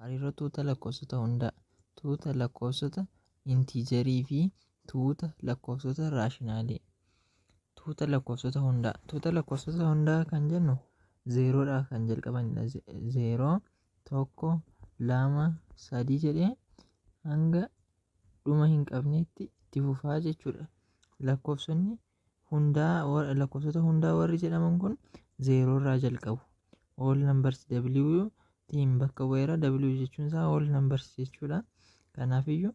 Hariiroo tuuta lakkoofsota hundaa, tuuta lakkoofsota intiijarii fi tuuta lakkoofsota raashinaalii. Tuuta lakkoofsota hundaa kan jennu zeeroodhaa kan jalqabanidha. 0, 1, 2, 3 jedhee hanga dhuma hin qabneetti itti fufaa jechuudha. Lakkoofsota hundaa warri jedhaman kun zeeroorraa jalqabu. All numbers W tiin bakka bu'eera. W jechuun isaa all numbers jechuudha. Kanaafiyyuu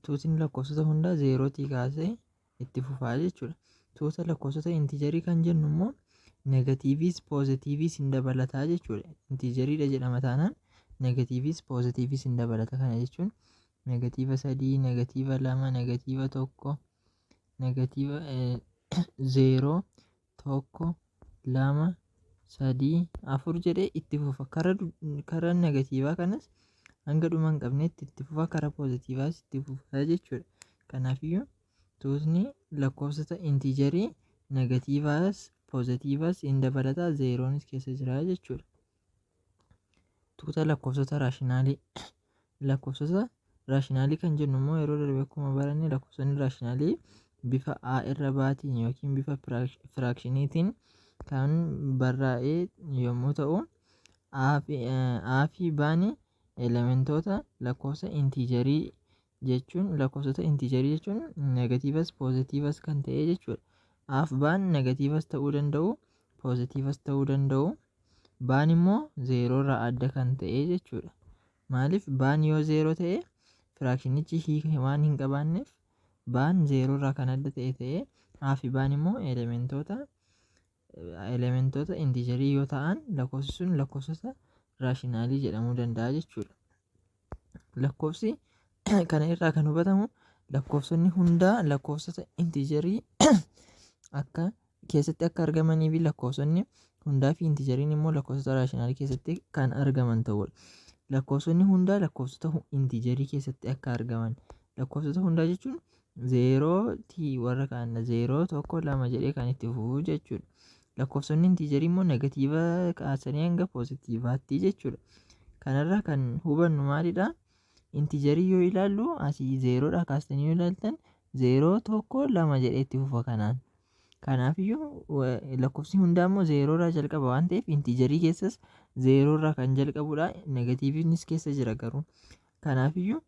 tuutni lakkoofsota hundaa zeerootii kaasee itti fufaa jechuudha. Tuuta lakkoofsota intiijarii kan jennu immoo negatiiviis poozitiiviis hin dabalataa jechuudha. Intiijariidha jedhama taanaan negatiiviis poozitiiviis hin dabalata. Kana jechuun negatiiva 3, negatiiva 2, negatiiva 1, negatiiva 0, 1, 2, 3, 4 jedhee itti fufa. Karaa negatiivaa kanas hanga dhuma hin qabneetti itti fufa. Karaa poozitiivaas itti fufa jechuudha. Kanaafiyyuu tuutni lakkoofsota intiijarii negatiivaas poozitiivaas hin dabalataa, zeeroonis keessa jira jechuudha. Tuuta lakkoofsota raashinaalii. Lakkoofsota raashinaalii kan jennu immoo yeroo darbe akkuma baranne lakkoofsonni raashinaalii bifa A irra baatiin yookiin bifa firaakshiniitiin kan barraa'e yommuu ta'u, A fi B'n elementoota lakkoofsa intiijarii jechuun negatiivas poozitiivas kan ta'e jechuudha. A fi B'n negatiivas ta'uu danda'u, poozitiivas ta'uu danda'u. B'n immoo zeeroorraa adda kan ta'e jechuudha. Maaliif B'n yoo zeeroo ta'e firaakshinichi hiika waan hin qabaanneef B'n zeeroorraa kan adda ta'e A fi B'n immoo elementoota intiijarii yoo ta'an lakkoofsi sun lakkoofsota raashinaalii jedhamuu danda'a jechuudha. Lakkoofsi kana irraa kan hubatamu lakkoofsonni hundaa lakkoofsota intiijarii keessatti akka argamanii fi lakkoofsonni hundaa fi intiijariin immoo lakkoofsota raashinaalii keessatti kan argaman ta'udha. Lakkoofsonni hundaa lakkoofsota intiijarii keessatti akka argaman. Lakkoofsota hundaa jechuun zeerootii warra kaan 0, 1, 2 jedhee kan itti fufu jechuudha. Lakkoofsonni intiijarii immoo negatiiva kaasanii hanga poozitiivaatti jechuudha. Kanarraa kan hubannu maalidha? Intiijarii yoo ilaallu asii zeeroodhaa kaastanii yoo ilaaltan 0, 1, 2 jedhee itti fufa kanaan. Kanaafiyyuu lakkoofsi hundaa immoo zeeroorraa jalqaba waan ta'eef intiijarii keessas zeeroorraa kan jalqabudha. Negatiivnis keessa jira garuu. Kanaafiyyuu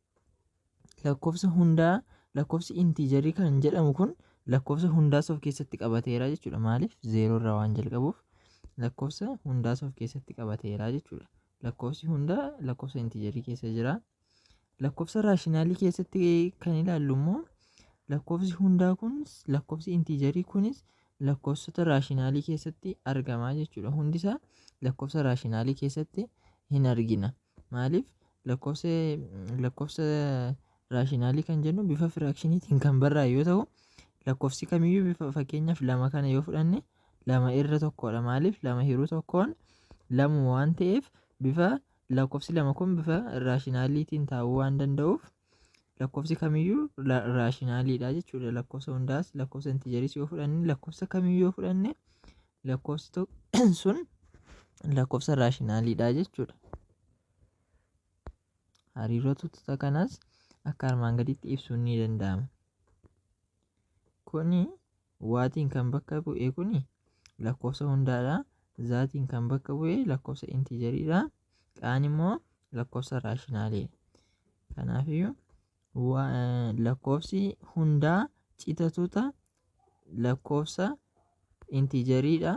lakkoofsi intiijarii kan jedhamu kun lakkoofsa hundaas of keessatti qabateera jechuudha. Maaliif zeeroorraa waan jalqabuuf lakkoofsa hundaas of keessatti qabateera jechuudha. Lakkoofsi hundaa lakkoofsa intiijarii keessa jira. Lakkoofsa raashinaalii keessatti kan ilaallu immoo lakkoofsi hundaa kunis lakkoofsi intiijarii kunis lakkoofsota raashinaalii keessatti argama jechuudha. Hundisaa lakkoofsa raashinaalii keessatti hin argina. Maaliif lakkoofsa raashinaalii kan jennu bifa firaakshiniitiin kan barraa'e yoo ta'u, lakkoofsi kamiyyuu bifa fakkeenyaaf 2 kana yoo fudhanne 2 irra tokkodha. Maaliif 2 hiruu tokkoon 2 waan ta'eef lakkoofsi 2 kun bifa raashinaaliitiin taa'uu waan danda'uuf lakkoofsi kamiyyuu raashinaaliidha jechuudha. Lakkoofsa hundaas lakkoofsa intiijariis yoo fudhanne lakkoofsa kamiyyuu yoo fudhanne lakkoofsi sun lakkoofsa raashinaaliidha jechuudha. Hariiroo tuutota kanaas akka armaan gaditti ibsuun ni danda'ama. Kuni waatiin kan bakka bu'e kuni lakkoofsa hundaadha. Zaatiin kan bakka bu'e lakkoofsa intiijariidha. Qaan immoo lakkoofsa raashinaaliidha. Kanaafiyyuu lakkoofsi hundaa cita tuuta lakkoofsa intiijariidha.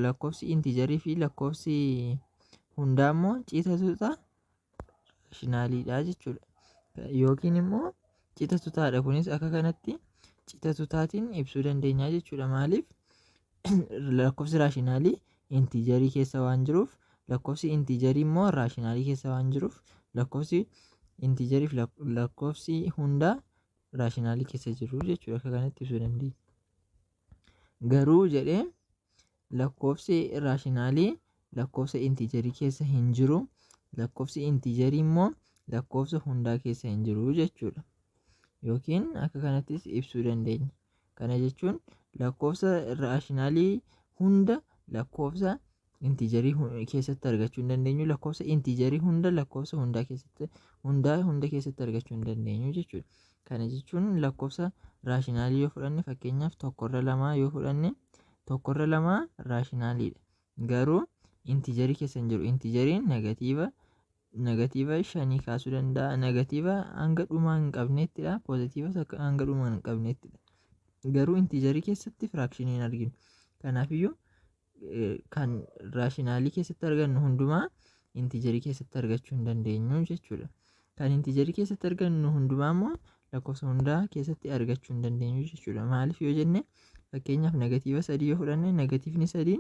Lakkoofsi intiijarii fi lakkoofsi hundaa immoo cita tuuta raashinaaliidha jechuudha. Yookiin immoo cita tuutaadha. Kunis akka kanatti cita tuutaatiin ibsuu dandeenya jechuudha. Maaliif lakkoofsi raashinaalii intiijarii keessa waan jiruuf, lakkoofsi intiijarii immoo raashinaalii keessa waan jiruuf lakkoofsi intiijarii fi lakkoofsi hundaa raashinaalii keessa jiru jechuudha. Akka kanatti ibsuu dandeenya. Garuu jedhee lakkoofsi raashinaalii lakkoofsa intiijarii keessa hin jiru. Lakkoofsi intiijarii immoo lakkoofsa hundaa keessa hin jiru jechuudha. Yookiin akka kanattis ibsuu dandeenya. Kana jechuun lakkoofsa raashinaalii hunda lakkoofsa intiijarii keessatti argachuu hin dandeenyu. Lakkoofsa intiijarii hunda lakkoofsa hunda keessatti argachuu hin dandeenyu jechuudha. Kana jechuun lakkoofsa raashinaalii yoo fudhanne fakkeenyaaf 1/2 yoo fudhanne 1/2 raashinaaliidha. Garuu intiijarii keessa hin jiru. Intiijariin negatiiva 5 kaasuu danda'a. Negatiiva hanga dhumaa hin qabneettidha. Poozitiivas hanga dhumaa hin qabneettidha. Garuu intiijarii keessatti firaakshinii hin arginu. Kanaafiyyuu kan raashinaalii keessatti argannu hundumaa intiijarii keessatti argachuu hin dandeenyu jechuudha. Kan intiijarii keessatti argannu hundumaa immoo lakkoofsa hundaa keessatti argachuu hin dandeenyu jechuudha. Maaliif yoo jenne fakkeenyaaf negatiiva 3 yoo fudhanne negatiivni 3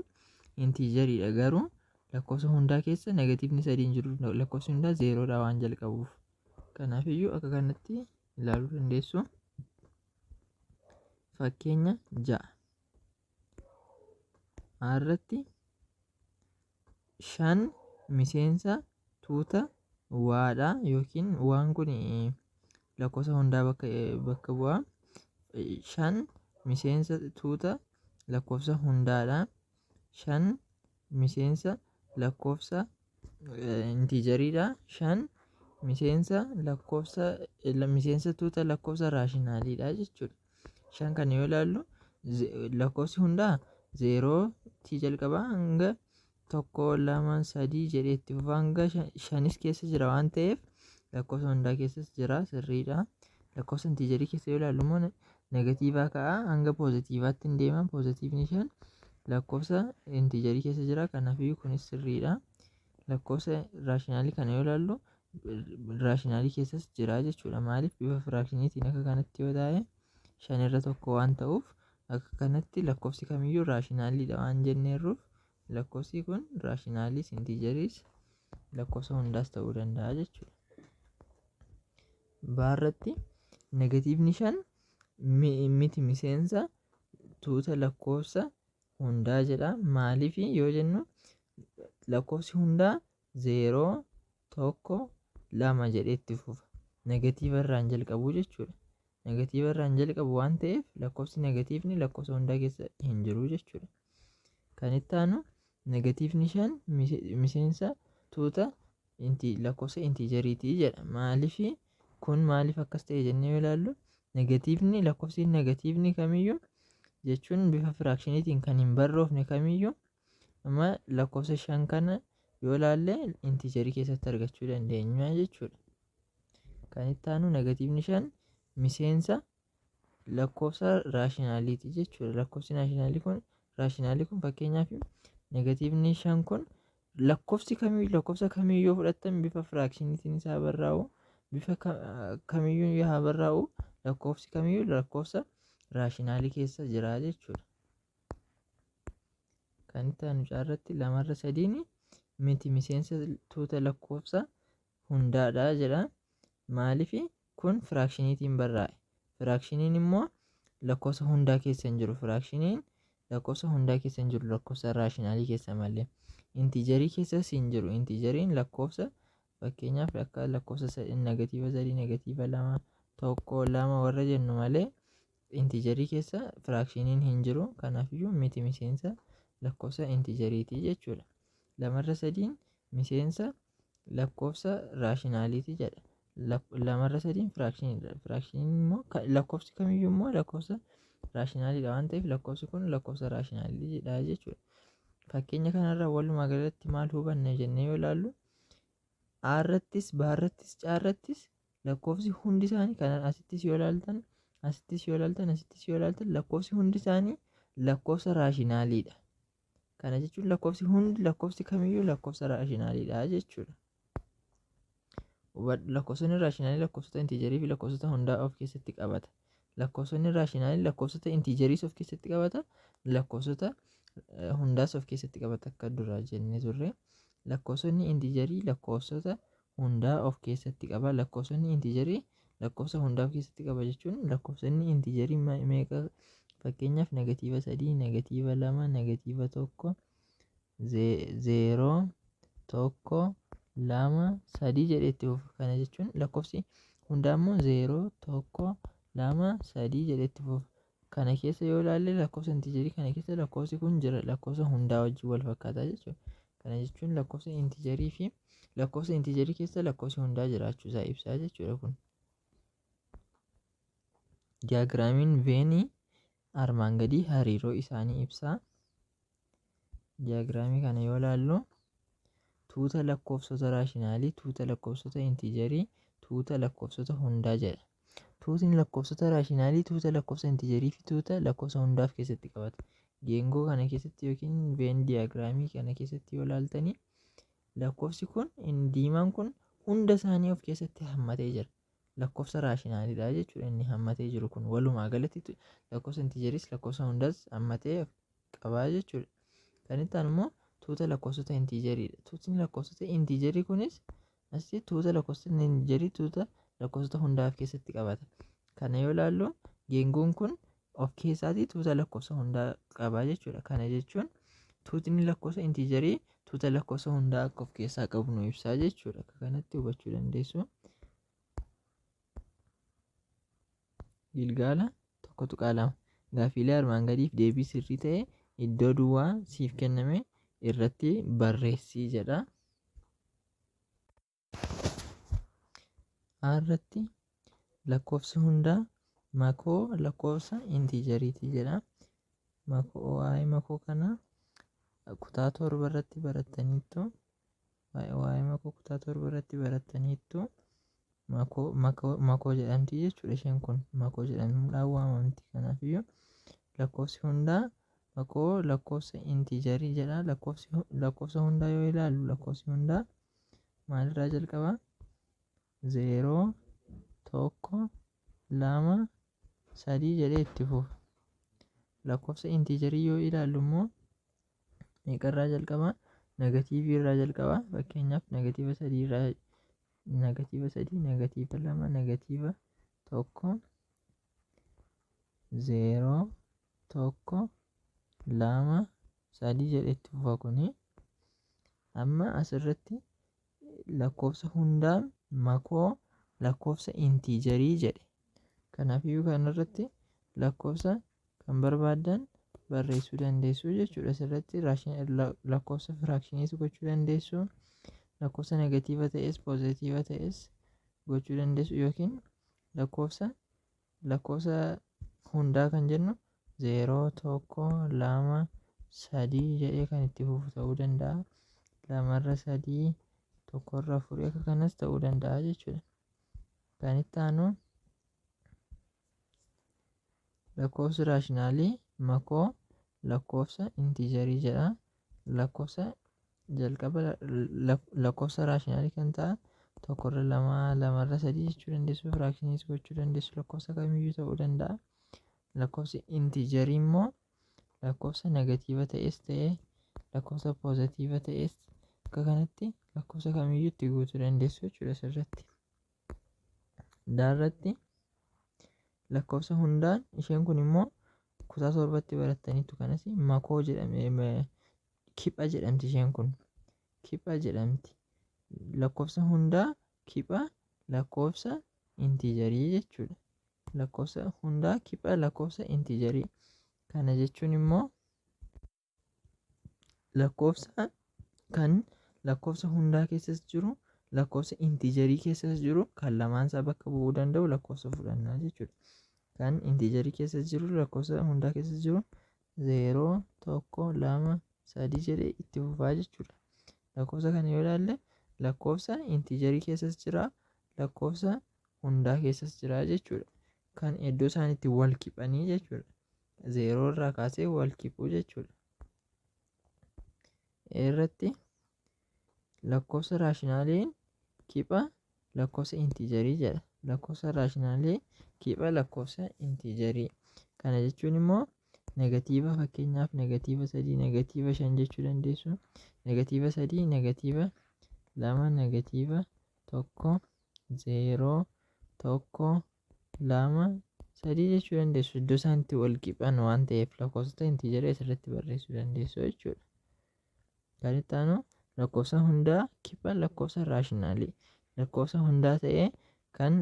intiijariidha. Garuu lakkoofsa hundaa keessa negatiivni 3 hin jiru. Lakkoofsi hundaa 0dha waan jalqabuuf. Kanaafiyyuu akka kanatti ilaaluu dandeessu. Fakkeenya 6 irratti 5 miseensa tuuta waadha yookiin waan kun lakkoofsa hundaa bakka bu'a. 5 miseensa tuuta lakkoofsa hundaadha. 5 miseensa lakkoofsa intiijariidha. 5 miseensa tuuta lakkoofsa raashinaaliidha jechuudha. 5 kana yoo ilaallu lakkoofsi hundaa 0 jalqaba hanga 1 2 3 jedhee itti fufa hanga 5 keessa jira waan ta'eef lakkoofsa hundaa keessas jira, sirriidha. Lakkoofsa intiijarii keessa yoo ilaallu immoo negatiivaa ka'a hanga poozitiivaatti hin deema. Poozitiivni 5 lakkoofsa intiijarii keessa jira. Kanaafiyyuu kunis sirriidha. Lakkoofsa raashinaalii kana yoo ilaallu raashinaalii keessas jira jechuudha. Maaliif bifa firaakshiniitiin akka kanatti yoo taa'e 5 irra 1 waan ta'uuf akka kanatti lakkoofsi kamiyyuu raashinaaliidha waan jenneerruuf lakkoofsi kun raashinaaliis intiijariis lakkoofsa hundaas ta'uu danda'a jechuudha. Baarratti negatiivni 5 miti miseensa tuuta lakkoofsa hundaa jedha. Maaliif yoo jennu lakkoofsi hundaa 0 1 2 jedhee itti fufa. Negatiiva irraan jalqabu jechuudha. Negatiiva irraan jalqabu waan ta'eef lakkoofsi negatiivni lakkoofsa hundaa keessa hin jiru jechuudha. Kan itti aanu negatiivni 5 miseensa tuuta lakkoofsa intiijariitii jedha. Maaliif kun maaliif akkas ta'e jennee yoo ilaallu lakkoofsi negatiivni kamiyyuu jechuun bifa firaakshiniitiin kan hin barroofne kamiyyuu amma lakkoofsa 5 kana yoo ilaalle intiijarii keessatti argachuu dandeenya jechuudha. Kan itti aanu negatiivni 5 miseensa lakkoofsa raashinaaliiti jechuudha. Lakkoofsi raashinaalii kun fakkeenyaaf negatiivni 5 kun lakkoofsa kamiyyuu fudhattan bifa firaakshiniitiin isaa barraa'u bifa kamiyyuu haa barraa'u lakkoofsi kamiyyuu lakkoofsa raashinaalii keessa jira jechuudha. Kan itti aanu irratti 2/3 miti miseensa tuuta lakkoofsa hundaadha jedha. Maaliif kun firaakshiniitiin barraa'e. Firaakshiniin immoo lakkoofsa hundaa keessa hin jiru. Firaakshiniin lakkoofsa hundaa keessa hin jiru, lakkoofsa raashinaalii keessa malee. Intiijarii keessas hin jiru. Intiijariin lakkoofsa fakkeenyaaf akka lakkoofsa negatiiva 3 negatiiva 2 1 2 warra jennu malee intiijarii keessa firaakshiniin hin jiru. Kanaafiyyuu miti miseensa lakkoofsa intiijariitii jechuudha. 2/3 miseensa lakkoofsa raashinaaliiti jedha. 2/3 firaakshiniidha. Firaakshiniin immoo lakkoofsi kamiyyuu immoo lakkoofsa raashinaaliidha waan ta'eef lakkoofsi kun lakkoofsa raashinaaliidha jechuudha. Fakkeenya kanarraa walumaa galatti maal hubanna jennee yoo ilaallu Aarrattis, baarrattis, caarrattis lakkoofsi hundi isaanii kan asittis yoo ilaaltan lakkoofsi hundi isaanii lakkoofsa raashinaaliidha. Kana jechuun lakkoofsi kamiyyuu lakkoofsa raashinaaliidha jechuudha. Lakkoofsonni raashinaalii lakkoofsota intiijarii fi lakkoofsota hundaa of keessatti qabata. Lakkoofsonni raashinaalii lakkoofsota intiijariis of keessatti qabata. Lakkoofsota hundaas of keessatti qabata akka duraa jennee turre. Lakkoofsonni intiijarii lakkoofsota hundaa of keessatti qaba. Lakkoofsonni intiijarii lakkoofsa hundaa of keessatti qaba jechuun lakkoofsonni intiijarii meeqa fakkeenyaaf negatiiva 3 negatiiva 2 negatiiva 1 0 1 2 3 jedhee itti fufa. Kana jechuun lakkoofsi hundaa immoo 0 1 2 3 jedhee itti fufa. Kana keessa yoo ilaalle lakkoofsa intiijarii kana keessa lakkoofsi kun jira, lakkoofsa hundaa wajjin wal fakkaataa jechuudha. Kana jechuun lakkoofsa intiijarii fi lakkoofsa intiijarii keessa lakkoofsi hundaa jiraachuu isaa ibsaa jechuudha kun. Diyaagiraamiin veenii armaan gadii hariiroo isaanii ibsaa. Diyaagiraamii kana yoo ilaallu tuuta lakkoofsota raashinaalii, tuuta lakkoofsota intiijarii, tuuta lakkoofsota hundaa jedha. Tuutni lakkoofsota raashinaalii, tuuta lakkoofsa intiijarii fi tuuta lakkoofsa hundaaf keessatti qabata. Geengoo kana keessatti yookiin veen diyaagiraamii kana keessatti yoo ilaaltanii lakkoofsi kun diimaan kun hunda isaanii of keessatti hammatee jira. Lakkoofsa raashinaaliidha jechuudha inni hammatee jiru kun. Walumaa galatti lakkoofsa intiijariis lakkoofsa hundaas hammatee qabaa jechuudha. Kan itti aanu immoo tuuta lakkoofsota intiijariidha. Tuutni lakkoofsota intiijarii kunis asitti tuuta lakkoofsota intiijarii, tuuta lakkoofsota hundaaf keessatti qabata. Kana yoo ilaallu geengoon kun of keessaatii tuuta lakkoofsa hundaa qabaa jechuudha. Kana jechuun tuutni lakkoofsa intiijarii tuuta lakkoofsa hundaa akka of keessaa qabu nu ibsaa jechuudha. Akka kanatti hubachuu dandeessu. Gilgaala 1-2 gaaffiilee armaan gadiif deebii sirrii ta'e iddoo duwwaa siif kenname irratti barreessii jedha. Irratti lakkoofsi hundaa makoo lakkoofsa intiijariitii jedha. Waa'ee makoo kana kutaa 7 irratti barattaniittu. Waa'ee makoo kutaa 7 irratti barattaniittu. Makoo jedhamti jechuudha. Isheen kun makoo jedhamuudhaan waamamti. Kanaafiyyuu lakkoofsi hundaa makoo lakkoofsa intiijarii jedha. Lakkoofsa hundaa yoo ilaallu lakkoofsi hundaa maalirraa jalqabaa? 0, 1, 2, 3 jedhee itti fufa. Lakkoofsa intiijarii yoo ilaallu immoo meeqarraa jalqabaa? Negatiivii irraa jalqabaa. Fakkeenyaaf negatiiva 3 irraa negatiiva 3, negatiiva 2, negatiiva 1, 0, 1, 2, 3 jedhee itti fufa kuni. Amma asirratti lakkoofsa hundaa makoo lakkoofsa intiijarii jedhe. Kanaafiyyuu kanarratti lakkoofsa kan barbaaddan barreessuu dandeessu jechuudha. Asirratti lakkoofsa firaakshiiniis gochuu dandeessu. Lakkoofsa negatiiva ta'es poozitiiva ta'es gochuu dandeessu yookiin lakkoofsa hundaa kan jennu 0, 1, 2, 3 jedhee kan itti fufu ta'uu danda'a. 2 irra 3, 1 irra 4 akka kanas ta'uu danda'a jechuudha. Kan itti aanu lakkoofsi raashinaalii makoo lakkoofsa intiijarii jedha. Lakkoofsa jalqaba lakkoofsa raashinaalii kan ta'a 1 irra 2, 2 irra 3 jechuu dandeessu. Firaakshiiniis gochuu dandeessu. Lakkoofsa kamiyyuu ta'uu danda'a. Lakkoofsi intiijarii immoo lakkoofsa negatiiva ta'es ta'ee lakkoofsa poozitiiva ta'es akka kanatti lakkoofsa kamiyyuu itti guutuu dandeessu jechuudha. Asirratti daarratti lakkoofsa hundaan isheen kun immoo kutaa 7tti barattaniitu. Kanas makoo jedhame kipha jedhamti. Isheen kun kipha jedhamti. Lakkoofsa hundaa kipha lakkoofsa intiijarii jechuudha. Lakkoofsa hundaa kipha lakkoofsa intiijarii. Kana jechuun immoo lakkoofsa kan lakkoofsa hundaa keessas jiru lakkoofsa intiijarii keessas jiru kan lamaansaa bakka bu'uu danda'u lakkoofsa fudhannaa jechuudha. Kan intiijarii keessas jiru lakkoofsa hundaa keessas jiru 0, 1, 2, 3 jedhee itti fufaa jechuudha. Lakkoofsa kana yoo ilaalle lakkoofsa intiijarii keessas jira, lakkoofsa hundaa keessas jira jechuudha. Kan iddoo isaan itti wal kiphanii jechuudha. 0 irraa kaasee wal kiphuu jechuudha. Irratti lakkoofsa raashinaaliin kipha lakkoofsa intiijarii jedha. Lakkoofsa raashinaalii kipha lakkoofsa intiijarii. Kana jechuun immoo negatiiva fakkeenyaaf negatiiva 3, negatiiva 5 jechuu dandeessu. Negatiiva 3, negatiiva 2, negatiiva 1, 0, 1, 2, 3 jechuu dandeessu. Iddoo isaan itti wal qiphan waan ta'eef lakkoofsota intiijarii asirratti barreessuu dandeessu jechuudha. Kan itti aanu lakkoofsa hundaa kipha lakkoofsa raashinaalii. Lakkoofsa hundaa ta'ee kan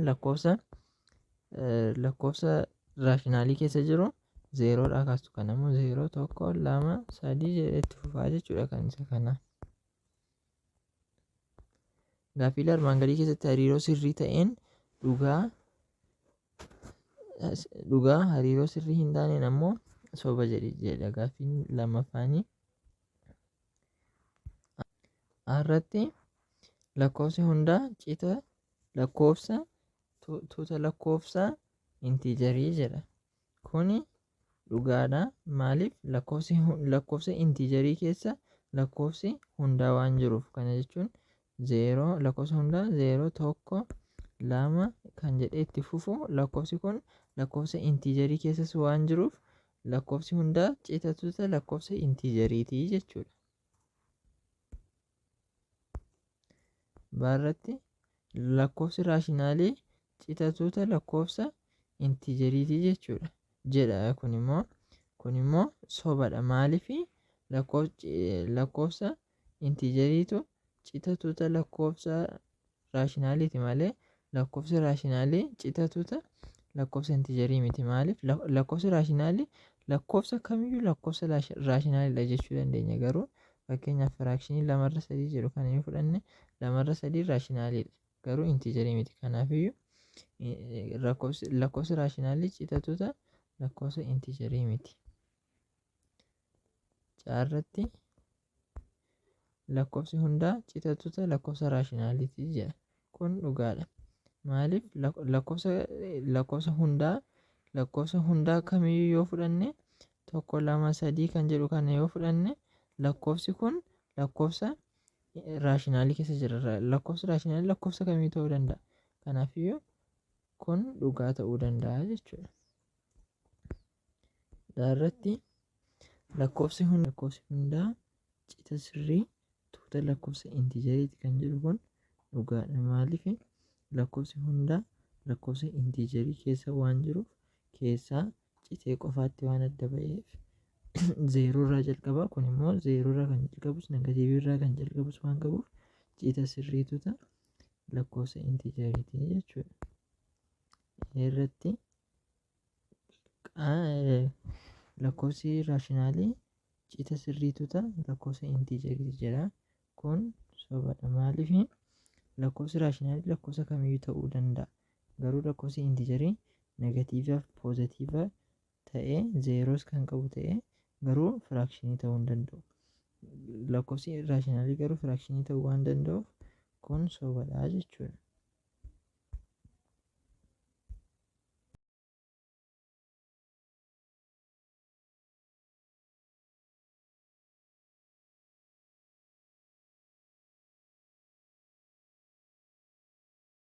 lakkoofsa raashinaalii keessa jiru zeeroodhaa kaastu kanammoo 0 1 2 3 jedhee itti fufaa jechuudha kan isa kana. Gaaffii armaan gadii keessatti hariiroo sirrii ta'een dhugaa hariiroo sirrii hin taaneen ammoo soba jedha gaaffiin lammaffaanii. Irratti lakkoofsi hundaa cita lakkoofsa tuuta lakkoofsaa intiijarii jedha. Kuni dhugaadha. Maaliif lakkoofsa intiijarii keessa lakkoofsi hundaa waan jiruuf. Kana jechuun lakkoofsa hundaa 0 1 2 kan jedhee itti fufu lakkoofsi kun lakkoofsa intiijarii keessas waan jiruuf lakkoofsi hundaa cita tuuta lakkoofsa intiijariitii jechuudha. Barratti lakkoofsi raashinaalii cita tuuta lakkoofsa intiijariitii jechuudha jedha. Kun immoo sobadha. Maaliif lakkoofsa intiijariitu cita tuuta lakkoofsa raashinaaliiti malee lakkoofsi raashinaalii cita tuuta lakkoofsa intiijarii miti. Maaliif lakkoofsi raashinaalii lakkoofsa kamiyyuu lakkoofsa raashinaaliidha jechuu dandeenya. Garuu fakkeenyaaf firaakshinii 2/3 jedhu kana yoo fudhanne 2/3 raashinaaliidha garuu intiijarii miti. Kanaafiyyuu lakkoofsi raashinaalii cita tuuta lakkoofsa intiijarii miti. Caarratti lakkoofsi hundaa cita tuuta lakkoofsa raashinaaliitii jedha. Kun dhugaadha. Maaliif lakkoofsa hundaa kamiyyuu yoo fudhanne 1 2 3 kan jedhu kana yoo fudhanne lakkoofsi kun lakkoofsa raashinaalii keessa jira. Lakkoofsi raashinaalii lakkoofsa kamii ta'uu danda'a. Kanaafiyyuu kun dhugaa ta'uu danda'a jechuudha. Irratti lakkoofsi hundaa cita sirrii tuuta lakkoofsa intiijariiti kan jedhu kun dhugaadha. Maaliif lakkoofsi hundaa lakkoofsa intiijarii keessa waan jiruuf keessaa citee qofaatti waan adda ba'eef 0 irraa jalqaba. Kun immoo 0 irraa kan jalqabus negatiivii irraa kan jalqabus waan qabuuf cita sirrii tuuta lakkoofsa intiijariitii jechuudha. Irratti lakkoofsi raashinaalii cita sirrii tuuta lakkoofsa intiijariitii jedha. Kun sobadha. Maaliif lakkoofsi raashinaalii lakkoofsa kamiyyuu ta'uu danda'a. Garuu lakkoofsi intiijarii negatiivaa fi poozitiivaa ta'ee zeeroos kan qabu ta'ee garuu firaakshinii ta'uu hin danda'u. Lakkoofsi raashinaalii garuu firaakshinii ta'uu waan danda'uuf kun sobadha jechuudha.